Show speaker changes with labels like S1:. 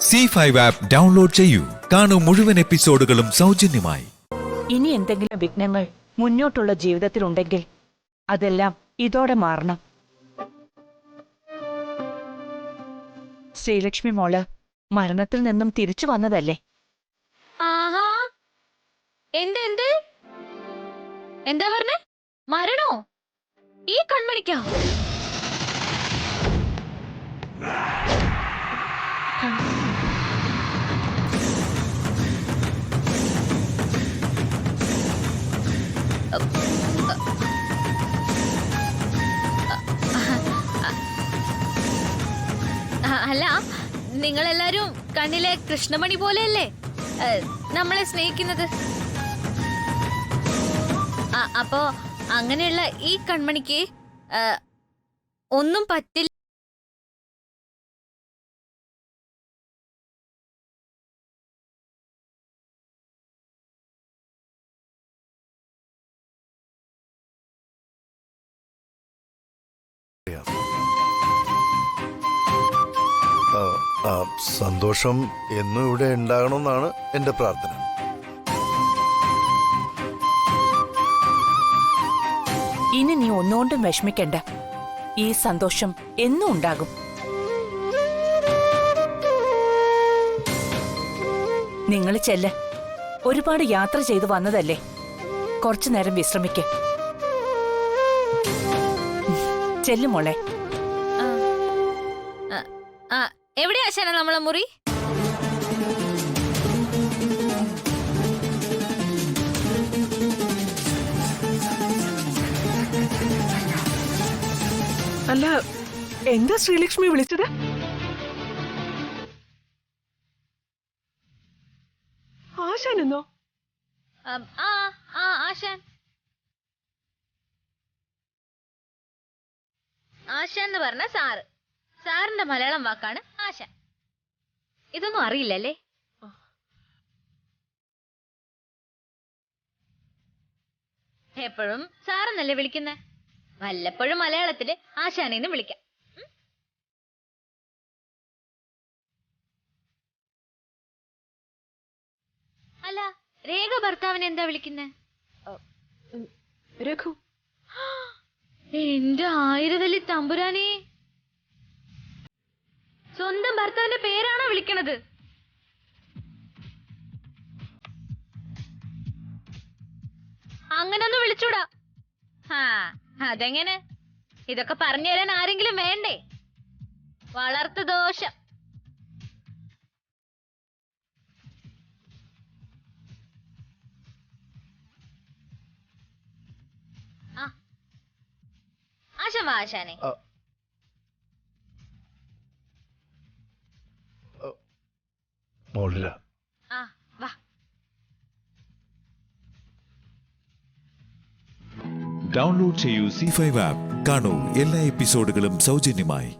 S1: C5 app download ചെയ്യൂ. കാണൂ മുഴുവൻ എപ്പിസോഡുകളും സൗജന്യമായി.
S2: ഇനി എന്തെങ്കിലും വിഘ്നങ്ങൾ മുന്നോട്ടുള്ള ജീവിതത്തിലുണ്ടെങ്കിൽ അതെല്ലാം ഇതോടെ മാറണം. ശ്രീലക്ഷ്മി മോള് മരണത്തിൽ നിന്നും തിരിച്ചു വന്നതല്ലേ?
S3: ആഹാ, എന്താ പറഞ്ഞേ? മരണോ? ഈ കൺമണിക്കാ? അല്ല, നിങ്ങളെല്ലാരും കണ്ണിലെ കൃഷ്ണമണി പോലെയല്ലേ നമ്മളെ സ്നേഹിക്കുന്നത്. അപ്പോ അങ്ങനെയുള്ള ഈ കൺമണിക്ക് ഒന്നും പറ്റില്ല.
S4: സന്തോഷം എന്നും ഇവിടെ ഉണ്ടാകണമെന്നാണ് എന്റെ പ്രാർത്ഥന.
S2: ഇനി നീ ഒന്നുകൊണ്ടും വിഷമിക്കണ്ട. ഈ സന്തോഷം എന്നും ഉണ്ടാകും. നിങ്ങൾ ചെല്ല്. ഒരുപാട് യാത്ര ചെയ്തു വന്നതല്ലേ, കുറച്ചു നേരം വിശ്രമിക്ക. ചെല്ലു മോളെ.
S3: എവിടെയാ ആശാന നമ്മളെ മുറി?
S5: അല്ല, എന്താ ശ്രീലക്ഷ്മി വിളിച്ചത്? ആശാനെന്നോ?
S3: ആശാൻ. ആശാൻ എന്ന് പറഞ്ഞ സാറ്. സാറിന്റെ മലയാളം വാക്കാണ് ആശാൻ. ഇതൊന്നും അറിയില്ലല്ലേ? എപ്പോഴും സാറെന്നല്ലേ വിളിക്കുന്നേ? വല്ലപ്പോഴും മലയാളത്തില് ആശാനെന്ന് വിളിക്കാം. അല്ല, രേഖ ഭർത്താവിനെ എന്താ വിളിക്കുന്നേ?
S5: രഘു.
S3: എന്റെ ആയിരവല്ലി തമ്പുരാനെ, സ്വന്തം ഭർത്താവിന്റെ പേരാണോ വിളിക്കണത്? അങ്ങനൊന്നും വിളിച്ചൂടാ. അതെങ്ങനെ? ഇതൊക്കെ പറഞ്ഞു തരാൻ ആരെങ്കിലും വേണ്ടേ? വളർത്തു ദോഷം. ആശാൻ വാ ആശാനെ.
S4: മോളില
S3: വാ.
S1: ഡൗൺലോഡ് ചെയ്യൂ C5 ആപ്പ്. കാണൂ എല്ലാ എപ്പിസോഡുകളും സൗജന്യമായി.